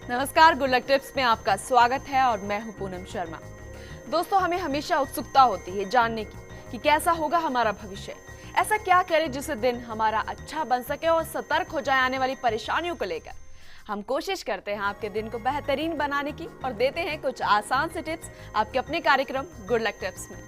नमस्कार, good luck tips में आपका स्वागत है और मैं हूं पूनम शर्मा। दोस्तों, हमें हमेशा उत्सुकता होती है जानने की कि कैसा होगा हमारा भविष्य। ऐसा क्या करें जिससे दिन हमारा अच्छा बन सके और सतर्क हो जाए आने वाली परेशानियों को लेकर। हम कोशिश करते हैं आपके दिन को बेहतरीन बनाने की और देते हैं कुछ आसान से टिप्स आपके अपने कार्यक्रम गुड लक टिप्स में।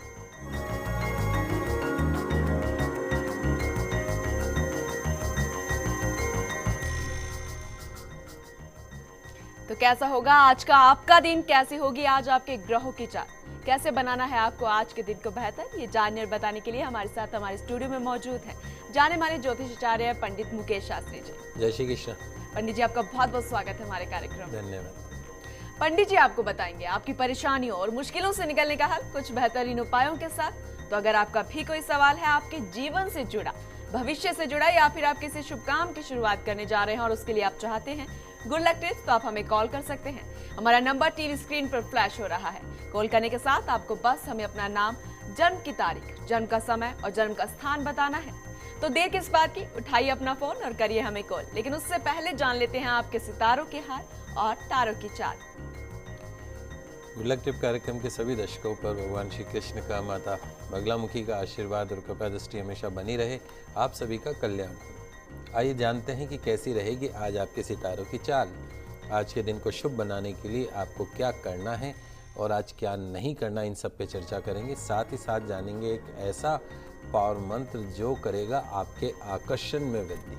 तो कैसा होगा आज का आपका दिन, कैसी होगी आज आपके ग्रहों की चाल, कैसे बनाना है आपको आज के दिन को बेहतर, ये जानने और बताने के लिए हमारे साथ हमारे स्टूडियो में मौजूद हैं जाने माने ज्योतिषाचार्य पंडित मुकेश शास्त्री जी। जय श्री कृष्ण। पंडित जी, आपका बहुत बहुत स्वागत है हमारे कार्यक्रम में। धन्यवाद। पंडित जी आपको बताएंगे आपकी परेशानियों और मुश्किलों से निकलने का हल कुछ बेहतरीन उपायों के साथ। तो अगर आपका भी कोई सवाल है आपके जीवन से जुड़ा, भविष्य से जुड़ा, या फिर आप किसी शुभ काम की शुरुआत करने जा रहे हैं और उसके लिए आप चाहते हैं गुड लक टिप्स, तो आप हमें कॉल कर सकते हैं। हमारा नंबर टीवी स्क्रीन पर फ्लैश हो रहा है। कॉल करने के साथ आपको बस हमें अपना नाम, जन्म की तारीख, जन्म का समय और जन्म का स्थान बताना है। तो देर किस बात की, उठाइए अपना फोन और करिए हमें कॉल। लेकिन उससे पहले जान लेते हैं आपके सितारों के हाल और तारों की चाल। गुड लक टिप कार्यक्रम के सभी दर्शकों पर भगवान श्री कृष्ण का, माता बगलामुखी का आशीर्वाद और कृपा दृष्टि हमेशा बनी रहे। आप सभी का कल्याण हो। आइए जानते हैं कि कैसी रहेगी आज आपके सितारों की चाल। आज के दिन को शुभ बनाने के लिए आपको क्या करना है और आज क्या नहीं करना, इन सब पे चर्चा करेंगे। साथ ही साथ जानेंगे एक ऐसा पावर मंत्र जो करेगा आपके आकर्षण में वृद्धि,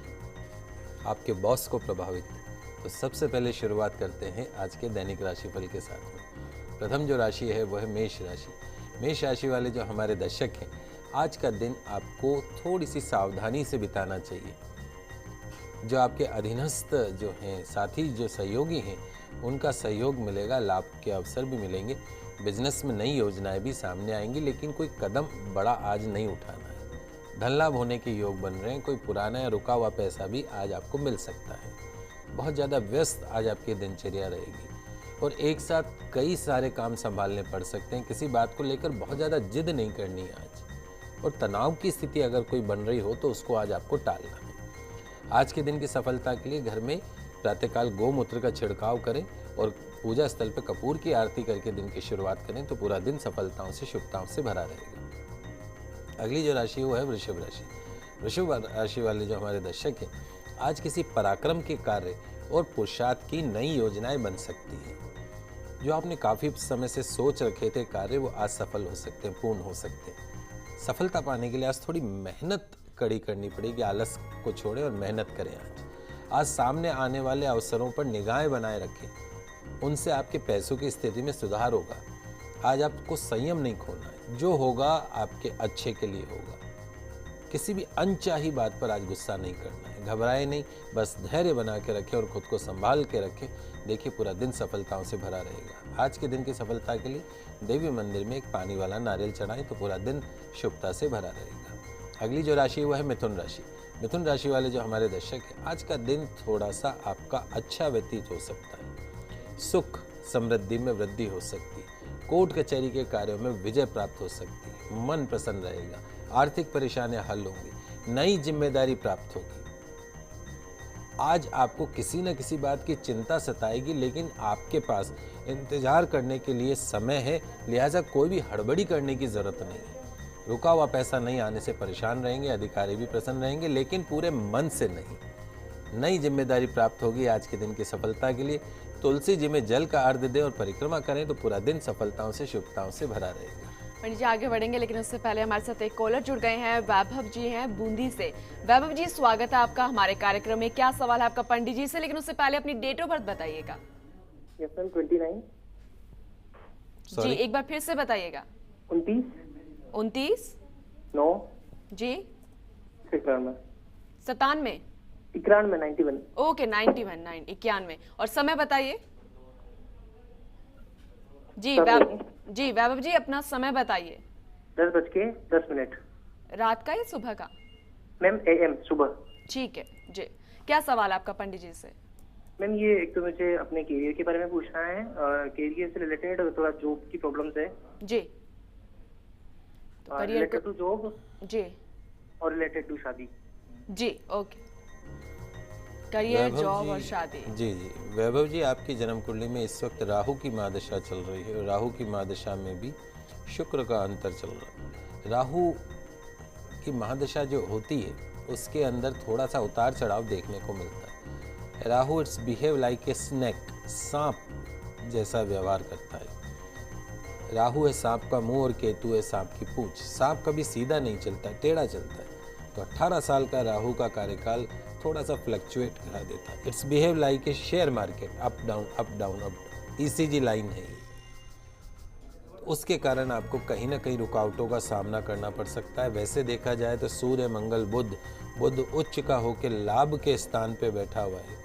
आपके बॉस को प्रभावित। तो सबसे पहले शुरुआत करते हैं आज के दैनिक राशिफल के साथ में। प्रथम जो राशि है वो है मेष राशि। मेष राशि वाले जो हमारे दर्शक हैं, आज का दिन आपको थोड़ी सी सावधानी से बिताना चाहिए। जो आपके अधीनस्थ जो हैं, साथी जो सहयोगी हैं, उनका सहयोग मिलेगा, लाभ के अवसर भी मिलेंगे। बिजनेस में नई योजनाएं भी सामने आएंगी, लेकिन कोई कदम बड़ा आज नहीं उठाना है। धन लाभ होने के योग बन रहे हैं। कोई पुराना या रुका हुआ पैसा भी आज आपको मिल सकता है। बहुत ज़्यादा व्यस्त आज आपकी दिनचर्या रहेगी और एक साथ कई सारे काम संभालने पड़ सकते हैं। किसी बात को लेकर बहुत ज़्यादा जिद नहीं करनी है आज, और तनाव की स्थिति अगर कोई बन रही हो तो उसको आज आपको टालना है। आज के दिन की सफलता के लिए घर में प्रातःकाल गोमूत्र का छिड़काव करें और पूजा स्थल पर कपूर की आरती करके दिन की शुरुआत करें तो पूरा दिन सफलताओं से, शुभताओं से भरा रहेगा। अगली जो राशि वो है वृषभ राशि। वृषभ राशि वाले जो हमारे दर्शक हैं, आज किसी पराक्रम के कार्य और पुरुषार्थ की नई योजनाएं बन सकती हैं। जो आपने काफ़ी समय से सोच रखे थे कार्य, वो आज सफल हो सकते हैं, पूर्ण हो सकते हैं। सफलता पाने के लिए आज थोड़ी मेहनत कड़ी करनी पड़ेगी। आलस को छोड़ें और मेहनत करें। आज सामने आने वाले अवसरों पर निगाहें बनाए रखें, उनसे आपके पैसों की स्थिति में सुधार होगा। आज आपको संयम नहीं खोना है, जो होगा आपके अच्छे के लिए होगा। किसी भी अनचाही बात पर आज गुस्सा नहीं करना है। घबराए नहीं, बस धैर्य बना के रखें और खुद को संभाल के रखें। देखिए पूरा दिन सफलताओं से भरा रहेगा। आज के दिन की सफलता के लिए देवी मंदिर में एक पानी वाला नारियल चढ़ाएं तो पूरा दिन शुभता से भरा रहेगा। अगली जो राशि वो है मिथुन राशि। मिथुन राशि वाले जो हमारे दर्शक हैं, आज का दिन थोड़ा सा आपका अच्छा व्यतीत हो सकता है। सुख समृद्धि में वृद्धि हो सकती है। कोर्ट कचहरी के कार्यों में विजय प्राप्त हो सकती है। मन प्रसन्न रहेगा। आर्थिक परेशानियां हल होंगी। नई जिम्मेदारी प्राप्त होगी। आज आपको किसी न किसी बात की चिंता सताएगी, लेकिन आपके पास इंतजार करने के लिए समय है, लिहाजा कोई भी हड़बड़ी करने की जरूरत नहीं है। रुका हुआ पैसा नहीं आने से परेशान रहेंगे। अधिकारी भी प्रसन्न रहेंगे, लेकिन पूरे मन से नहीं। नई जिम्मेदारी प्राप्त होगी। आज के दिन की सफलता के लिए तुलसी जी में जल का अर्घ्य दें और परिक्रमा करें तो पूरा दिन सफलताओं से, शुभताओं से भरा रहेगा। पंडित जी आगे बढ़ेंगे, लेकिन उससे पहले हमारे साथ एक कॉलर जुड़ गए हैं। वैभव जी हैं बूंदी से। वैभव जी, स्वागत है आपका हमारे कार्यक्रम में। क्या सवाल है आपका पंडित जी से, लेकिन उससे पहले अपनी डेट ऑफ बर्थ बताइएगा। Yes ma'am, 29। जी एक बार फिर से बताइएगा। 29 9 जी 91 91। ओके 91 और समय बताइए। जी वैभव जी अपना समय बताइए। 10:10 रात का या सुबह का? मैम AM सुबह। ठीक है जी, क्या सवाल आपका पंडित जी से? मैम ये एक तो मुझे अपने करियर के बारे में पूछना है। करियर से रिलेटेड थोड़ा जॉब की प्रॉब्लम्स है जी। तो करियर रिलेटेड टू जॉब जी और रिलेटेड टू शादी। जी ओके। करियर, वैभव जॉब जी, और शादी। जी जी, वैभव जी आपकी जन्म कुंडली में इस वक्त राहु की महादशा चल रही है और राहु की महादशा में भी शुक्र का अंतर चल रहा है। राहु की महादशा जो होती है उसके अंदर थोड़ा सा उतार चढ़ाव देखने को मिलता है। Rahu it's behave like a snake, सांप जैसा व्यवहार करता है। राहु है सांप का मुंह और केतु है सांप की पूंछ। सांप कभी सीधा नहीं चलता, टेढ़ा चलता है। तो 18 साल का राहु का कार्यकाल थोड़ा सा फ्लक्चुएट करा देता है। It's behave like a share market, up down up down up down, ECG line है ये। उसके कारण आपको कहीं ना कहीं रुकावटों का सामना करना पड़ सकता है। वैसे देखा जाए तो सूर्य मंगल बुध उच्च का होकर लाभ के स्थान पे बैठा हुआ है।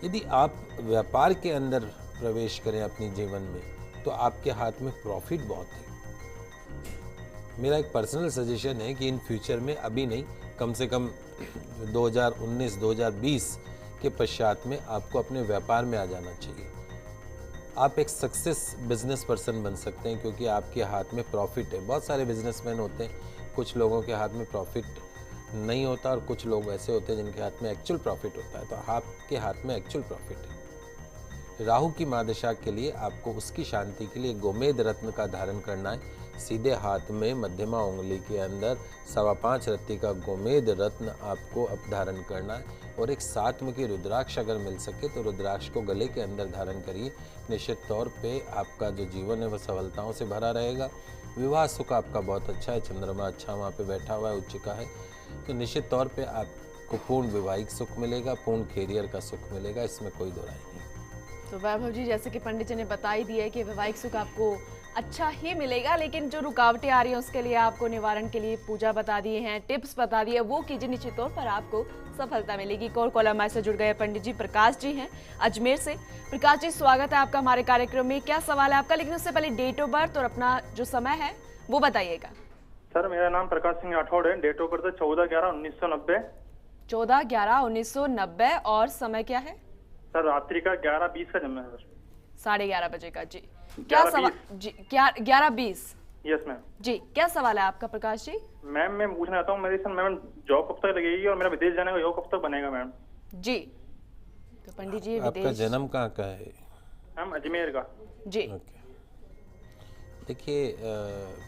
यदि आप व्यापार के अंदर प्रवेश करें अपनी जीवन में तो आपके हाथ में प्रॉफिट बहुत है। मेरा एक पर्सनल सजेशन है कि इन फ्यूचर में, अभी नहीं, कम से कम 2019-2020 के पश्चात में आपको अपने व्यापार में आ जाना चाहिए। आप एक सक्सेस बिजनेस पर्सन बन सकते हैं क्योंकि आपके हाथ में प्रॉफिट है। बहुत सारे बिजनेसमैन होते हैं, कुछ लोगों के हाथ में प्रॉफिट नहीं होता और कुछ लोग ऐसे होते हैं जिनके हाथ में एक्चुअल प्रॉफिट होता है। तो आपके हाथ में एक्चुअल प्रॉफिट है। राहु की महादशा के लिए आपको उसकी शांति के लिए गोमेद रत्न का धारण करना है। सीधे हाथ में मध्यमा उंगली के अंदर 5.25 रत्ती का गोमेद रत्न आपको अब धारण करना है और एक 7 मुखी रुद्राक्ष अगर मिल सके तो रुद्राक्ष को गले के अंदर धारण करिए। निश्चित तौर पे आपका जो जीवन है वह सफलताओं से भरा रहेगा। विवाह सुख आपका बहुत अच्छा है, चंद्रमा अच्छा वहाँ पे बैठा हुआ है, उच्च का है, तो निश्चित तौर पे आपको पूर्ण वैवाहिक सुख मिलेगा, पूर्ण कैरियर का सुख मिलेगा, इसमें कोई दो राय नहीं। तो वैभव जी, जैसे कि पंडित जी ने बता ही दिया है कि वैवाहिक सुख आपको अच्छा ही मिलेगा, लेकिन जो रुकावटें आ रही हैं उसके लिए आपको निवारण के लिए पूजा बता दिए हैं, टिप्स बता दिए, वो कीजिए, निश्चित तौर पर आपको सफलता मिलेगी। एक और कॉलर हमारे से जुड़ गए पंडित जी, प्रकाश जी हैं अजमेर से। प्रकाश जी, स्वागत है आपका हमारे कार्यक्रम में। क्या सवाल है आपका, लेकिन उससे पहले डेट ऑफ बर्थ और अपना जो समय है वो बताइएगा। सर, मेरा नाम प्रकाश सिंह राठौड़ है। Date of birth 14/11/1990। 14/11/1990 और समय क्या है? सर, रात्रि का 11:20 का जन्म है सर। 11:30 बजे का। जी, क्या सवाल? जी, 11:20। Yes ma'am. जी, क्या सवाल है आपका प्रकाश जी? मैम, मैं पूछना चाहता हूँ, मेरी सर मैम जॉब कब तक लगेगी और मेरा विदेश जाने का योग कब तक बनेगा मैम? जी, तो पंडित जी, आपका विदेश जन्म कहाँ का है? मैम, अजमेर का। जी। ओके, देखिए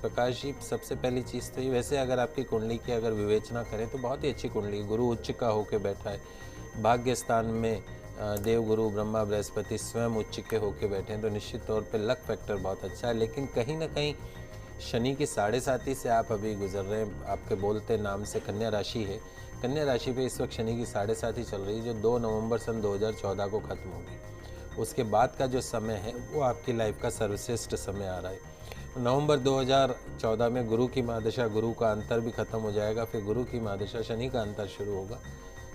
प्रकाश जी, सबसे पहली चीज़ तो ये, वैसे अगर आपकी कुंडली की अगर विवेचना करें तो बहुत ही अच्छी कुंडली है। गुरु उच्च का होके बैठा है, भाग्य स्थान में देव गुरु ब्रह्मा बृहस्पति स्वयं उच्च के होके बैठे हैं, तो निश्चित तौर पे लक फैक्टर बहुत अच्छा है। लेकिन कहीं ना कहीं शनि की 7.5 से आप अभी गुजर रहे हैं। आपके बोलते नाम से कन्या राशि है, कन्या राशि पे इस वक्त शनि की 7.5 चल रही है, जो 2 नवंबर सन 2014 को खत्म होगी। उसके बाद का जो समय है वो आपकी लाइफ का सर्वश्रेष्ठ समय आ रहा है। नवंबर 2014 में गुरु की महादशा, गुरु का अंतर भी खत्म हो जाएगा, फिर गुरु की महादशा शनि का अंतर शुरू होगा,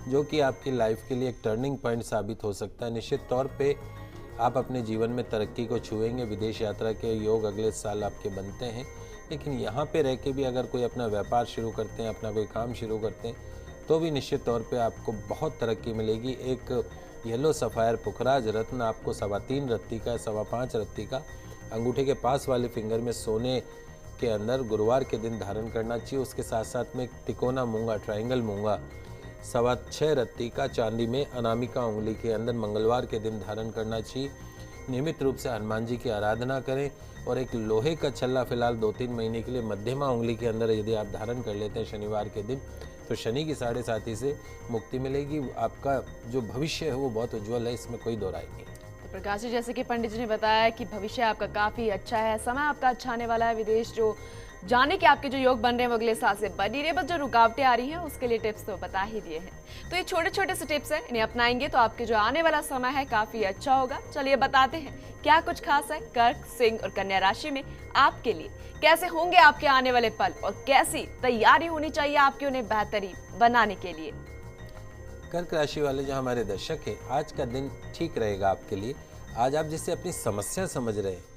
जो कि आपकी लाइफ के लिए एक टर्निंग पॉइंट साबित हो सकता है। निश्चित तौर पे आप अपने जीवन में तरक्की को छुएंगे। विदेश यात्रा के योग अगले साल आपके बनते हैं, लेकिन यहाँ पे रह के भी अगर कोई अपना व्यापार शुरू करते हैं, अपना कोई काम शुरू करते हैं, तो भी निश्चित तौर पे आपको बहुत तरक्की मिलेगी। एक येलो सफ़ायर पुखराज रत्न आपको 3.25 रत्ती का, 5.25 रत्ती का अंगूठे के पास वाले फिंगर में सोने के अंदर गुरुवार के दिन धारण करना चाहिए। उसके साथ साथ में एक तिकोना मूंगा, ट्रायंगल मूंगा 6.25 रत्ती का चांदी में अनामिका उंगली के अंदर मंगलवार के दिन धारण करना चाहिए। नियमित रूप से हनुमान जी की आराधना करें और एक लोहे का छल्ला फिलहाल 2-3 महीने के लिए मध्यमा उंगली के अंदर यदि आप धारण कर लेते हैं शनिवार के दिन, तो शनि की 7.5 से मुक्ति मिलेगी। आपका जो भविष्य है वो बहुत उज्जवल है, इसमें कोई दो राय नहीं। तो प्रकाश जी, जैसे कि पंडित जी ने बताया कि भविष्य आपका काफी अच्छा है, समय आपका अच्छा आने वाला है, विदेश जो जाने के आपके जो योग बन रहे हैं वो अगले साल से बनी रहे, बस जो रुकावटें आ रही हैं उसके लिए टिप्स तो बता ही दिए हैं। तो ये छोटे छोटे से टिप्स हैं, इन्हें अपनाएंगे तो आपके जो आने वाला समय है काफी अच्छा होगा। चलिए बताते हैं क्या कुछ खास है कर्क, सिंह और कन्या राशि में आपके लिए, कैसे होंगे आपके आने वाले पल और कैसी तैयारी होनी चाहिए आपकी उन्हें बेहतरीन बनाने के लिए। कर्क राशि वाले जो हमारे दर्शक हैं, आज का दिन ठीक रहेगा आपके लिए। आज आप जिससे अपनी समस्या समझ रहे हैं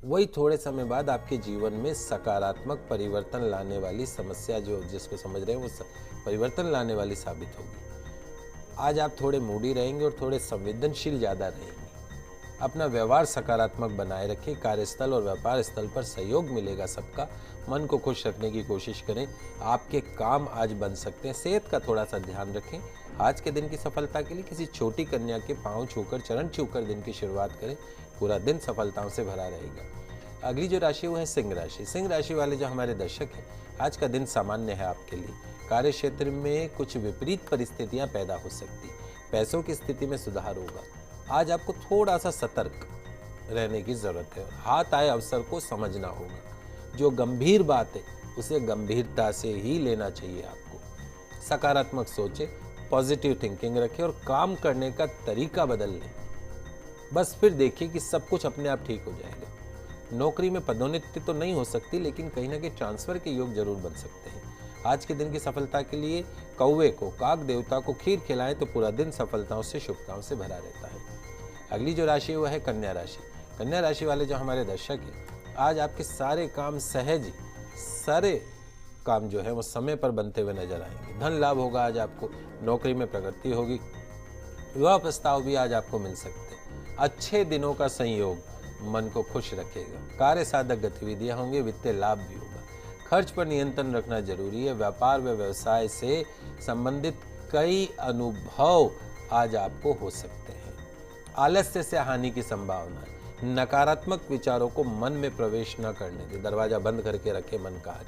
वही थोड़े समय बाद आपके जीवन में सकारात्मक परिवर्तन लाने वाली समस्या जो जिसको समझ रहे हैं वो परिवर्तन लाने वाली साबित होगी। आज आप थोड़े मूडी रहेंगे और थोड़े संवेदनशील ज़्यादा रहेंगे। अपना व्यवहार सकारात्मक बनाए रखें। कार्यस्थल और व्यापार स्थल पर सहयोग मिलेगा सबका। मन को खुश रखने की कोशिश करें। आपके काम आज बन सकते हैं। सेहत का थोड़ा सा ध्यान रखें। आज के दिन की सफलता के लिए किसी छोटी कन्या के पांव छूकर, चरण छूकर दिन की शुरुआत करें। पूरा दिन सफलताओं से भरा रहेगा। अगली जो राशि वो है सिंह राशि। सिंह राशि वाले जो हमारे दर्शक हैं, आज का दिन सामान्य है आपके लिए। कार्य क्षेत्र में कुछ विपरीत परिस्थितियां पैदा हो सकती। पैसों की स्थिति में सुधार होगा। आज आपको थोड़ा सा सतर्क रहने की जरूरत है। हाथ आए अवसर को समझना होगा। जो गंभीर बात है उसे गंभीरता से ही लेना चाहिए आपको। सकारात्मक सोचें, पॉजिटिव थिंकिंग रखें और काम करने का तरीका बदल लें। बस फिर देखिए कि सब कुछ अपने आप ठीक हो जाएगा। नौकरी में पदोन्नति तो नहीं हो सकती, लेकिन कहीं ना कहीं ट्रांसफर के योग जरूर बन सकते हैं। आज के दिन की सफलता के लिए कौवे को, काक देवता को खीर खिलाएं तो पूरा दिन सफलताओं से, शुभताओं से भरा रहता है। अगली जो राशि है वह है कन्या राशि। कन्या राशि वाले जो हमारे दर्शक हैं, आज आपके सारे काम सहज ही, सारे काम जो है वो समय पर बनते हुए नजर आएंगे। धन लाभ होगा आज आपको। नौकरी में प्रगति होगी। विवाह प्रस्ताव भी आज आपको मिल सकते हैं। अच्छे दिनों का संयोग मन को खुश रखेगा। कार्य साधक गतिविधियां होंगी। वित्तीय लाभ भी होगा। खर्च पर नियंत्रण रखना जरूरी है। व्यापार व व्यवसाय से संबंधित कई अनुभव आज आपको हो सकते हैं। आलस्य से हानि की संभावना है। नकारात्मक विचारों को मन में प्रवेश न करने दें। दरवाजा बंद करके रखें मन का।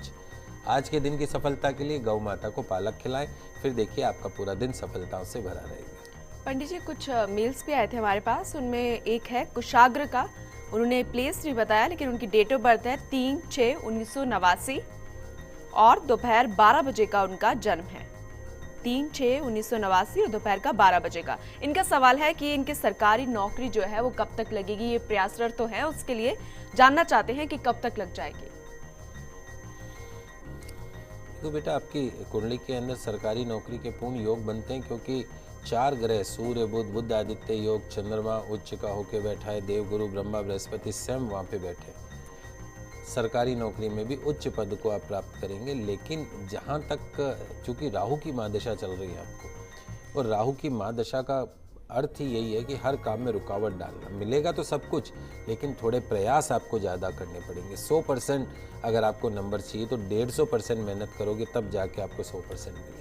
आज के दिन की सफलता के लिए गौ माता को पालक खिलाएं। फिर देखिए आपका पूरा दिन सफलताओं से भरा रहेगा। पंडित जी, कुछ मेल्स भी आए थे हमारे पास। उनमें एक है कुशाग्र का। उन्होंने प्लेस नहीं बताया, लेकिन उनकी डेट ऑफ बर्थ है 3/6/1989 और दोपहर 12 बजे का उनका जन्म है। 3/6/1989 और दोपहर का 12 बजे का। इनका सवाल है कि इनकी सरकारी नौकरी जो है वो कब तक लगेगी। ये प्रयासरत तो है, उसके लिए जानना चाहते हैं कि कब तक लग जाएगी। तो बेटा, आपकी कुंडली के अंदर सरकारी नौकरी के पूर्ण योग बनते हैं, क्योंकि 4 ग्रह सूर्य, बुध आदित्य योग, चंद्रमा उच्च का होके बैठा है। देवगुरु ब्रह्मा बृहस्पति स्वयं वहाँ पे बैठे। सरकारी नौकरी में भी उच्च पद को आप प्राप्त करेंगे। लेकिन जहाँ तक, चूंकि राहु की महादशा चल रही है आपको, और राहु की महादशा का अर्थ ही यही है कि हर काम में रुकावट डालना। मिलेगा तो सब कुछ, लेकिन थोड़े प्रयास आपको ज़्यादा करने पड़ेंगे। 100% अगर आपको नंबर चाहिए तो 150% मेहनत करोगे, तब जाके आपको 100% मिलेंगे।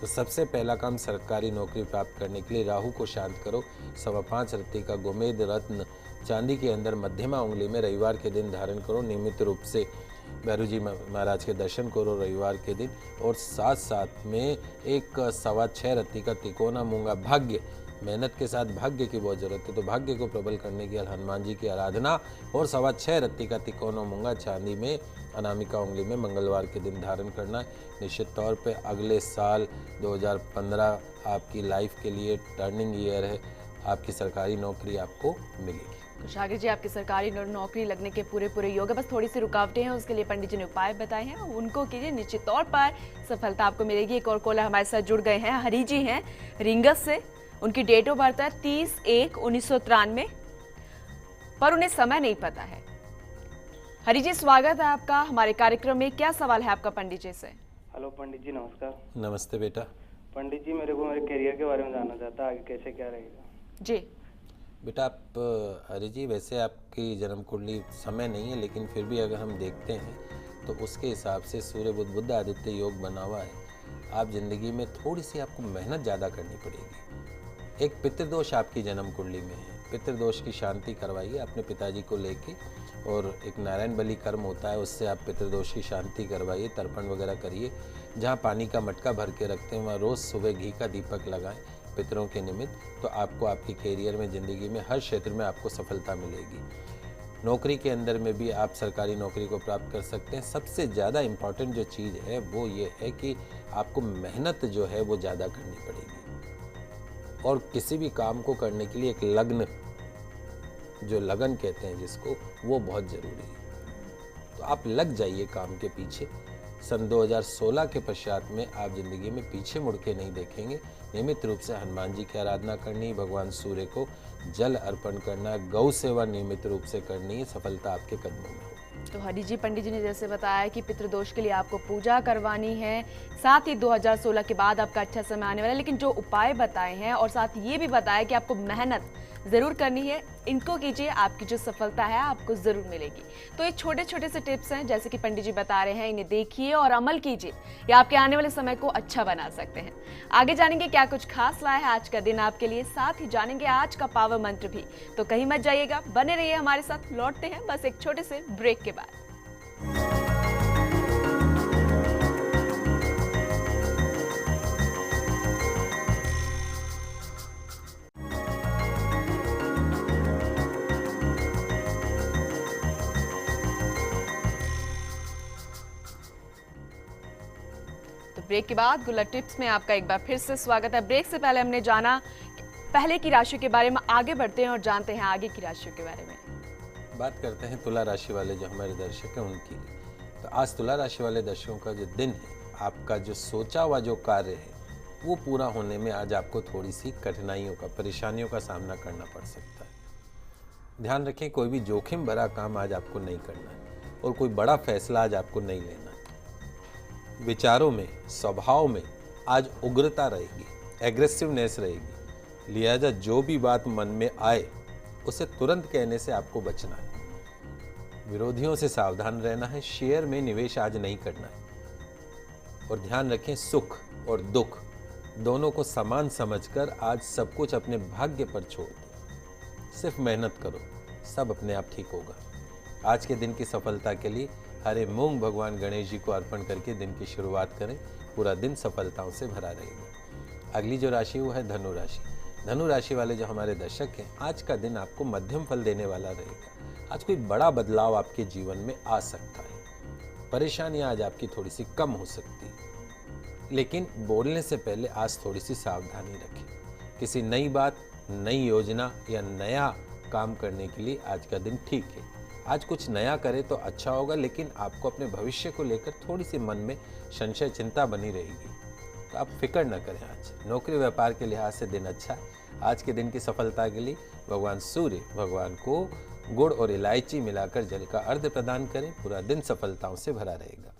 तो सबसे पहला काम सरकारी नौकरी प्राप्त करने के लिए राहु को शांत करो। 5.25 रत्ती का गोमेद रत्न चांदी के अंदर मध्यमा उंगली में रविवार के दिन धारण करो। नियमित रूप से भैरू जी महाराज के दर्शन करो रविवार के दिन। और साथ साथ में एक 6.25 रत्ती का तिकोना मूंगा, भाग्य, मेहनत के साथ भाग्य की बहुत जरूरत है, तो भाग्य को प्रबल करने के लिए हनुमान जी की आराधना। और 6.25 रत्ती का तिकोना मूंगा चांदी में अनामिका उंगली में मंगलवार के दिन धारण करना है। निश्चित तौर पे अगले साल 2015 आपकी लाइफ के लिए टर्निंग ईयर है। आपकी सरकारी नौकरी आपको मिलेगी। कुशाग्र जी, आपकी सरकारी नौकरी लगने के पूरे योग है। बस थोड़ी सी रुकावटें हैं, उसके लिए पंडित जी ने उपाय बताए हैं, उनको कीजिए। निश्चित तौर पर सफलता आपको मिलेगी। एक और कॉलर हमारे साथ जुड़ गए हैं। हरी जी हैं रिंगस से। उनकी डेट ऑफ बर्थ है 30/1/1993, पर उन्हें समय नहीं पता है। हरी जी, स्वागत है आपका हमारे कार्यक्रम में। क्या सवाल है आपका पंडित जी से? हेलो पंडित जी, नमस्कार। नमस्ते बेटा। पंडित जी, मेरे को मेरे करियर के बारे में जानना चाहता, आगे कैसे क्या रहेगा। जी बेटा, आप हरि जी, वैसे आपकी जन्म कुंडली समय नहीं है, लेकिन फिर भी अगर हम देखते हैं तो उसके हिसाब से सूर्य बुध आदित्य योग बना हुआ है। आप जिंदगी में थोड़ी सी आपको मेहनत ज़्यादा करनी पड़ेगी। एक पितृदोष आपकी जन्म कुंडली में है। पितृदोष की शांति करवाइए अपने पिताजी को लेके, और एक नारायण बलि कर्म होता है, उससे आप पितृदोष की शांति करवाइए। तर्पण वगैरह करिए। जहाँ पानी का मटका भर के रखते हैं वहाँ रोज़ सुबह घी का दीपक लगाएं पितरों के निमित्त। तो आपको आपकी कैरियर में, ज़िंदगी में, हर क्षेत्र में आपको सफलता मिलेगी। नौकरी के अंदर में भी आप सरकारी नौकरी को प्राप्त कर सकते हैं। सबसे ज़्यादा इम्पॉर्टेंट जो चीज़ है वो ये है कि आपको मेहनत जो है वो ज़्यादा करनी पड़ेगी। और किसी भी काम को करने के लिए एक लगन, जो लगन कहते हैं जिसको, वो बहुत ज़रूरी है। तो आप लग जाइए काम के पीछे। सन 2016 के पश्चात में आप जिंदगी में पीछे मुड़ के नहीं देखेंगे। नियमित रूप से हनुमान जी की आराधना करनी, भगवान सूर्य को जल अर्पण करना, गौ सेवा नियमित रूप से करनी है। सफलता आपके कदमों में होगी। तो हरि जी पंडित जी ने जैसे बताया कि पितृदोष के लिए आपको पूजा करवानी है, साथ ही 2016 के बाद आपका अच्छा समय आने वाला है, लेकिन जो उपाय बताए हैं और साथ ये भी बताया कि आपको मेहनत जरूर करनी है, इनको कीजिए, आपकी जो सफलता है आपको जरूर मिलेगी। तो ये छोटे छोटे से टिप्स हैं जैसे कि पंडित जी बता रहे हैं, इन्हें देखिए और अमल कीजिए, ये आपके आने वाले समय को अच्छा बना सकते हैं। आगे जानेंगे क्या कुछ खास लाया है आज का दिन आपके लिए, साथ ही जानेंगे आज का पावर मंत्र भी। तो कहीं मत जाइएगा, बने रहिए हमारे साथ। लौटते हैं बस एक छोटे से ब्रेक के बाद। ब्रेक के बाद गुल्लर टिप्स में आपका एक बार फिर से स्वागत है। ब्रेक से पहले हमने जाना पहले की राशि के बारे में, आगे बढ़ते हैं और जानते हैं आगे की राशियों के बारे में। बात करते हैं तुला राशि वाले जो हमारे दर्शक हैं उनकी। तो आज तुला राशि वाले दर्शकों का जो दिन है, आपका जो सोचा हुआ जो कार्य है वो पूरा होने में आज आपको थोड़ी सी कठिनाइयों का, परेशानियों का सामना करना पड़ सकता है। ध्यान रखें, कोई भी जोखिम भरा काम आज आपको नहीं करना है और कोई बड़ा फैसला आज आपको नहीं लेना है। विचारों में, स्वभाव में आज उग्रता रहेगी, एग्रेसिवनेस रहेगी, लिहाजा जो भी बात मन में आए उसे तुरंत कहने से आपको बचना है। विरोधियों से सावधान रहना है, शेयर में निवेश आज नहीं करना है। और ध्यान रखें, सुख और दुख दोनों को समान समझकर आज सब कुछ अपने भाग्य पर छोड़ दो। सिर्फ मेहनत करो, सब अपने आप ठीक होगा। आज के दिन की सफलता के लिए हरे मूंग भगवान गणेश जी को अर्पण करके दिन की शुरुआत करें, पूरा दिन सफलताओं से भरा रहेगा। अगली जो राशि वो है धनु राशि। धनु राशि वाले जो हमारे दर्शक हैं, आज का दिन आपको मध्यम फल देने वाला रहेगा। आज कोई बड़ा बदलाव आपके जीवन में आ सकता है। परेशानियां आज आपकी थोड़ी सी कम हो सकती है, लेकिन बोलने से पहले आज थोड़ी सी सावधानी रखें। किसी नई बात, नई योजना या नया काम करने के लिए आज का दिन ठीक है। आज कुछ नया करें तो अच्छा होगा, लेकिन आपको अपने भविष्य को लेकर थोड़ी सी मन में संशय, चिंता बनी रहेगी, तो आप फिक्र न करें। आज नौकरी व्यापार के लिहाज से दिन अच्छा है। आज के दिन की सफलता के लिए भगवान सूर्य भगवान को गुड़ और इलायची मिलाकर जल का अर्घ्य प्रदान करें, पूरा दिन सफलताओं से भरा रहेगा।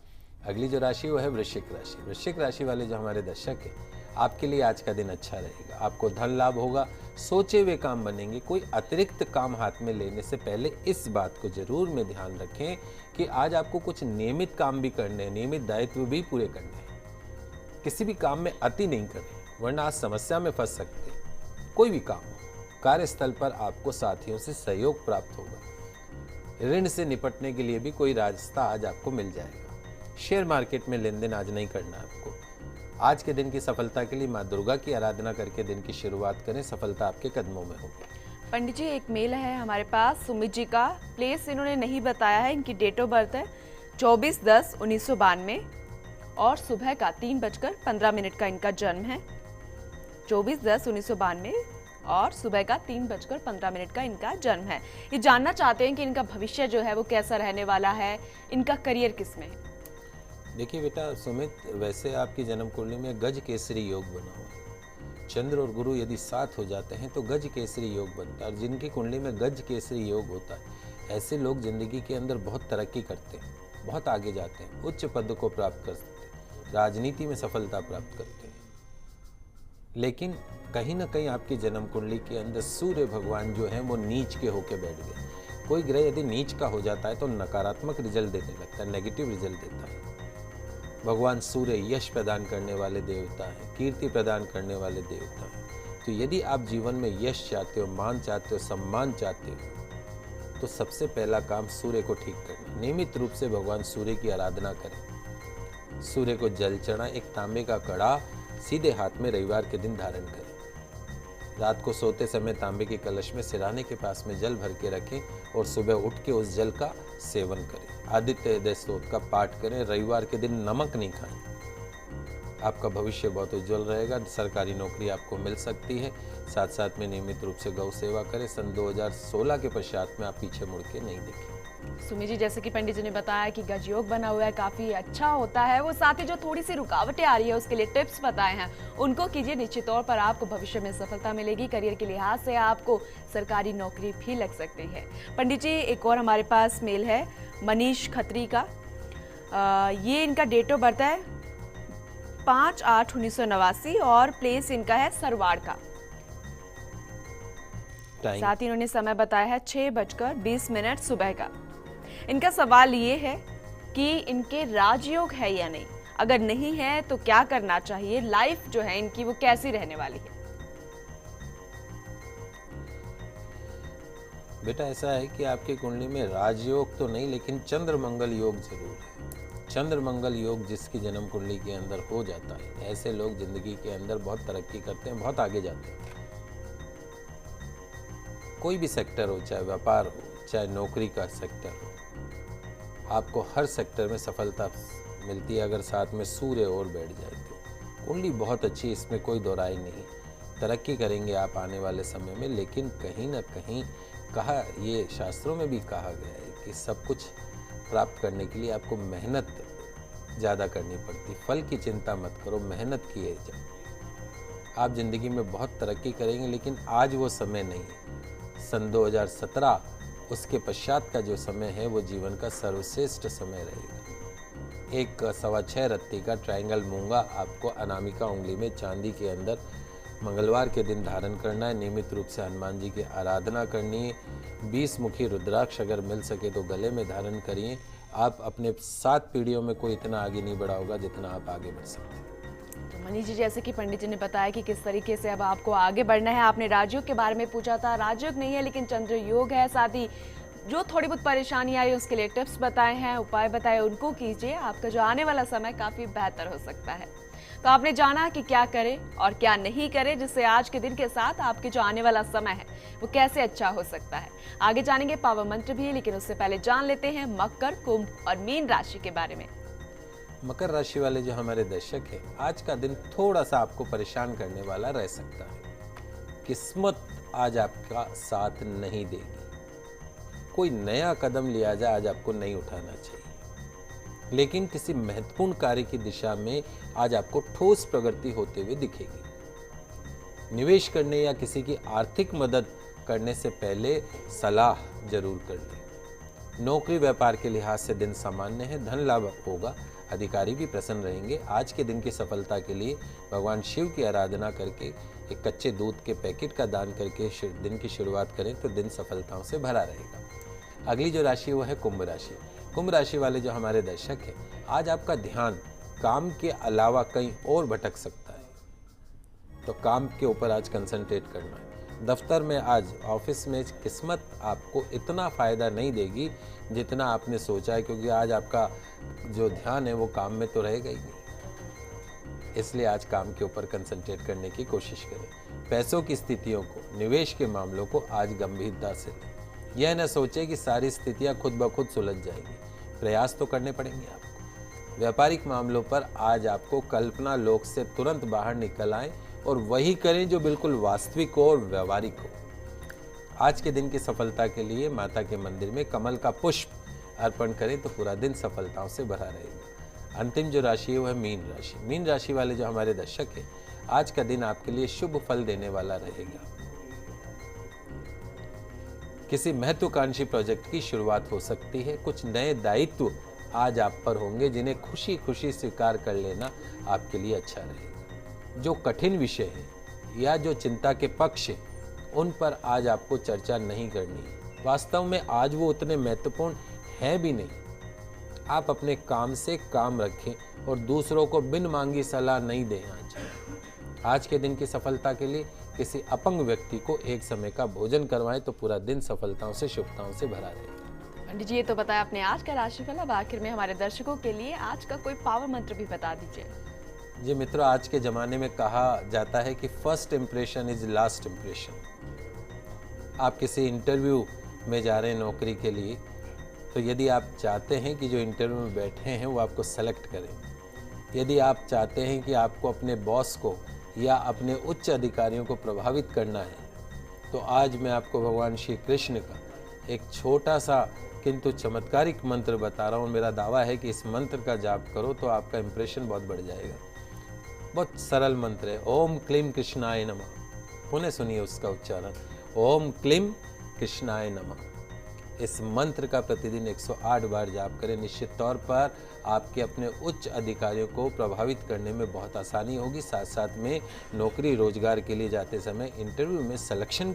अगली जो राशि वो है वृश्चिक राशि। वृश्चिक राशि वाले जो हमारे दर्शक हैं, आपके लिए आज का दिन अच्छा रहेगा। आपको धन लाभ होगा, सोचे हुए काम बनेंगे। कोई अतिरिक्त काम हाथ में लेने से पहले इस बात को जरूर में ध्यान रखें कि आज आपको कुछ नियमित काम भी करने हैं, नियमित दायित्व भी पूरे करने हैं। किसी भी काम में अति नहीं करें, वरना आज समस्या में फंस सकते हैं। कोई भी काम हो, कार्यस्थल पर आपको साथियों से सहयोग प्राप्त होगा। ऋण से निपटने के लिए भी कोई रास्ता आज आपको मिल जाएगा। शेयर मार्केट में लेन देन आज नहीं करना है आपको। आज के दिन की सफलता के लिए माँ दुर्गा की आराधना करके दिन की शुरुआत करें, सफलता आपके कदमों में होगी। पंडित जी, एक मेल है हमारे पास सुमित जी का, प्लेस इन्होंने नहीं बताया है, इनकी डेट ऑफ बर्थ है 24/10/1992 और सुबह का 3:15 का इनका जन्म है। 24/10/1992 और सुबह का 3:15 का इनका जन्म है। ये जानना चाहते हैं कि इनका भविष्य जो है वो कैसा रहने वाला है, इनका करियर किस में है। देखिए बेटा सुमित, वैसे आपकी जन्म कुंडली में गज केसरी योग बना हुआ है। चंद्र और गुरु यदि साथ हो जाते हैं तो गज केसरी योग बनता है। और जिनकी कुंडली में गज केसरी योग होता है, ऐसे लोग जिंदगी के अंदर बहुत तरक्की करते हैं, बहुत आगे जाते हैं, उच्च पद को प्राप्त करते हैं, राजनीति में सफलता प्राप्त करते हैं। लेकिन कहीं ना कहीं आपकी जन्म कुंडली के अंदर सूर्य भगवान जो है वो नीच के होके बैठ गए। कोई ग्रह यदि नीच का हो जाता है तो नकारात्मक रिजल्ट देने लगता है, नेगेटिव रिजल्ट देता है। भगवान सूर्य यश प्रदान करने वाले देवता हैं, कीर्ति प्रदान करने वाले देवता हैं। तो यदि आप जीवन में यश चाहते हो, मान चाहते हो, सम्मान चाहते हो, तो सबसे पहला काम सूर्य को ठीक करना। नियमित रूप से भगवान सूर्य की आराधना करें। सूर्य को जल चढ़ा, एक तांबे का कड़ा सीधे हाथ में रविवार के दिन धारण करें। रात को सोते समय तांबे के कलश में सिरहाने के पास में जल भर के रखें और सुबह उठ के उस जल का सेवन करें। आदित्य हृदय स्तोत्र का पाठ करें। रविवार के दिन नमक नहीं खाएं। आपका भविष्य बहुत उज्जवल रहेगा। सरकारी नौकरी आपको मिल सकती है। साथ साथ में नियमित रूप से गौ सेवा करें। सन 2016 के पश्चात में आप पीछे मुड़ के नहीं देखें। सुमी जी, जैसे कि पंडित जी ने बताया कि गज योग बना हुआ है, काफी अच्छा होता है वो, साथ ही जो थोड़ी सी रुकावटें आ रही है उसके लिए टिप्स बताए हैं, उनको कीजिए। निश्चित तौर पर आपको भविष्य में सफलता मिलेगी। करियर के लिहाज से आपको सरकारी नौकरी भी लग सकती है। पंडित जी, एक और हमारे पास मेल है मनीष खत्री का। ये इनका डेट ऑफ बर्थ है 5/8/1989 और प्लेस इनका है सरवाड़ का। साथ ही इन्होंने समय बताया है 6:20 सुबह का। इनका सवाल ये है कि इनके राजयोग है या नहीं, अगर नहीं है तो क्या करना चाहिए, लाइफ जो है इनकी वो कैसी रहने वाली है। बेटा, ऐसा है कि आपकी कुंडली में राजयोग तो नहीं, लेकिन चंद्र मंगल योग जरूर है। चंद्र मंगल योग जिसकी जन्म कुंडली के अंदर हो जाता है, ऐसे लोग जिंदगी के अंदर बहुत तरक्की करते हैं, बहुत आगे जाते हैं। कोई भी सेक्टर हो, चाहे व्यापार हो, चाहे नौकरी का सेक्टर हो, आपको हर सेक्टर में सफलता मिलती है अगर साथ में सूर्य और बैठ जाए तो। कुंडली बहुत अच्छी, इसमें कोई दो राय नहीं। तरक्की करेंगे आप आने वाले समय में, लेकिन कहीं ना कहीं ये शास्त्रों में भी कहा गया है कि सब कुछ प्राप्त करने के लिए आपको मेहनत ज़्यादा करनी पड़ती। फल की चिंता मत करो, मेहनत किए जाओ, आप जिंदगी में बहुत तरक्की करेंगे। लेकिन आज वो समय नहीं है। सन 2017 उसके पश्चात का जो समय है वो जीवन का सर्वश्रेष्ठ समय रहेगा। एक 6.25 रत्ती का ट्रायंगल मूंगा आपको अनामिका उंगली में चांदी के अंदर मंगलवार के दिन धारण करना है। नियमित रूप से हनुमान जी की आराधना करनी है। 20 मुखी रुद्राक्ष अगर मिल सके तो गले में धारण करिए। आप अपने 7 पीढ़ियों में कोई इतना आगे नहीं बढ़ा होगा जितना आप आगे बढ़ सकते हैं। तो मनीष जी, जैसे कि पंडित जी ने बताया कि किस तरीके से अब आपको आगे बढ़ना है, आपने राजयोग के बारे में पूछा था। राजयोग नहीं है लेकिन चंद्र योग है। साथ ही जो थोड़ी बहुत परेशानी आई उसके लिए टिप्स बताए हैं, उपाय बताए, उनको कीजिए। आपका जो आने वाला समय काफी बेहतर हो सकता है। तो आपने जाना कि क्या करें और क्या नहीं करें, जिससे आज के दिन के साथ आपके जो आने वाला समय है वो कैसे अच्छा हो सकता है। आगे जानेंगे पावर मंत्र भी, लेकिन उससे पहले जान लेते हैं मकर, कुंभ और मीन राशि के बारे में। मकर राशि वाले जो हमारे दर्शक हैं, आज का दिन थोड़ा सा आपको परेशान करने वाला रह सकता है। किस्मत आज आपका साथ नहीं देगी। कोई नया कदम लिया जाए आज आपको नहीं उठाना चाहिए, लेकिन किसी महत्वपूर्ण कार्य की दिशा में आज आपको ठोस प्रगति होते हुए दिखेगी। निवेश करने या किसी की आर्थिक मदद करने से पहले सलाह जरूर कर लें। नौकरी व्यापार के लिहाज से दिन सामान्य है, धन लाभ होगा, अधिकारी भी प्रसन्न रहेंगे। आज के दिन की सफलता के लिए भगवान शिव की आराधना करके एक कच्चे दूध के पैकेट का दान करके दिन की शुरुआत करें तो दिन सफलताओं से भरा रहेगा। अगली जो राशि वो है कुंभ राशि। कुंभ राशि वाले जो हमारे दर्शक हैं, आज आपका ध्यान काम के अलावा कहीं और भटक सकता है, तो काम के ऊपर आज कंसंट्रेट करना है। दफ्तर में आज, ऑफिस में किस्मत आपको इतना फायदा नहीं देगी जितना आपने सोचा है, क्योंकि आज आपका जो ध्यान है वो काम में तो रहेगा ही नहीं। इसलिए आज काम के ऊपर कंसंट्रेट करने की कोशिश करें। पैसों की स्थितियों को, निवेश के मामलों को आज गंभीरता से लें। यह न सोचे कि सारी स्थितियां खुद ब खुद सुलझ जाएंगी, प्रयास तो करने पड़ेंगे आपको। व्यापारिक मामलों पर आज आपको कल्पना लोक से तुरंत बाहर निकल आए और वही करें जो बिल्कुल वास्तविक हो और व्यवहारिक हो। आज के दिन की सफलता के लिए माता के मंदिर में कमल का पुष्प अर्पण करें तो पूरा दिन सफलताओं से भरा रहेगा। अंतिम जो राशि है वो है मीन राशि। मीन राशि वाले जो हमारे दर्शक हैं, आज का दिन आपके लिए शुभ फल देने वाला रहेगा। किसी महत्वाकांक्षी प्रोजेक्ट की शुरुआत हो सकती है। कुछ नए दायित्व आज आप पर होंगे जिन्हें खुशी खुशी स्वीकार कर लेना आपके लिए अच्छा रहेगा। जो कठिन विषय है या जो चिंता के पक्ष है, उन पर आज आपको चर्चा नहीं करनी है। वास्तव में आज वो उतने महत्वपूर्ण हैं भी नहीं। आप अपने काम से काम रखें और दूसरों को बिन मांगी सलाह नहीं दें। आज के दिन की सफलता के लिए किसी अपंग व्यक्ति को एक समय का भोजन करवाएं तो पूरा दिन सफलताओं से, शुभताओं से भरा रहेगा। पंडित जी, ये तो बताया आपने आज का राशिफल। अब आखिर में हमारे दर्शकों के लिए आज का कोई पावर मंत्र भी बता दीजिए। जी मित्रों, आज के ज़माने में कहा जाता है कि first impression is last impression. आप किसी इंटरव्यू में जा रहे हैं नौकरी के लिए, तो यदि आप चाहते हैं कि जो इंटरव्यू में बैठे हैं वो आपको सेलेक्ट करें, यदि आप चाहते हैं कि आपको अपने बॉस को या अपने उच्च अधिकारियों को प्रभावित करना है, तो आज मैं आपको भगवान श्री कृष्ण का एक छोटा सा किंतु चमत्कारिक मंत्र बता रहा हूँ, मेरा दावा है कि इस मंत्र का जाप करो तो आपका इंप्रेशन बहुत बढ़ जाएगा। बहुत सरल मंत्र है, ओम क्लीम कृष्णाय नमः। पुनः सुनिए उसका उच्चारण, ओम क्लीम कृष्णाय नमः। इस मंत्र का प्रतिदिन 108 बार जाप करें। निश्चित तौर पर आपके अपने उच्च अधिकारियों को प्रभावित करने में बहुत आसानी होगी। साथ साथ में नौकरी रोजगार के लिए जाते समय इंटरव्यू में सिलेक्शन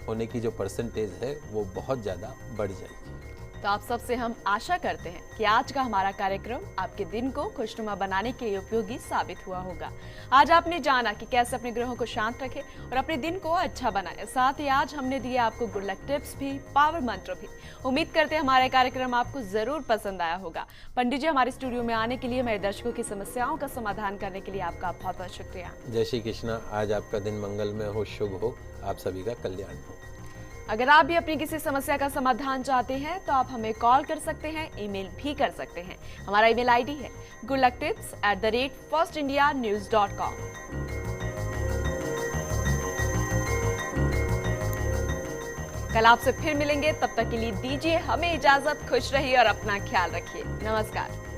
होने की जो परसेंटेज है वो बहुत ज़्यादा बढ़ जाएगी। तो आप सबसे हम आशा करते हैं कि आज का हमारा कार्यक्रम आपके दिन को खुशनुमा बनाने के लिए उपयोगी साबित हुआ होगा। आज आपने जाना कि कैसे अपने ग्रहों को शांत रखें और अपने दिन को अच्छा बनाएं। साथ ही आज हमने दिए आपको गुड लक टिप्स भी, पावर मंत्र भी। उम्मीद करते हैं हमारा कार्यक्रम आपको जरूर पसंद आया होगा। पंडित जी, हमारे स्टूडियो में आने के लिए, मेरे दर्शकों की समस्याओं का समाधान करने के लिए आपका बहुत बहुत शुक्रिया। जय श्री कृष्णा। आज आपका दिन मंगलमय हो, शुभ हो, आप सभी का कल्याण हो। अगर आप भी अपनी किसी समस्या का समाधान चाहते हैं तो आप हमें कॉल कर सकते हैं, ईमेल भी कर सकते हैं। हमारा ईमेल आईडी है goodlucktips@firstindianews.com। कल आपसे फिर मिलेंगे, तब तक के लिए दीजिए हमें इजाजत। खुश रहिए और अपना ख्याल रखिए। नमस्कार।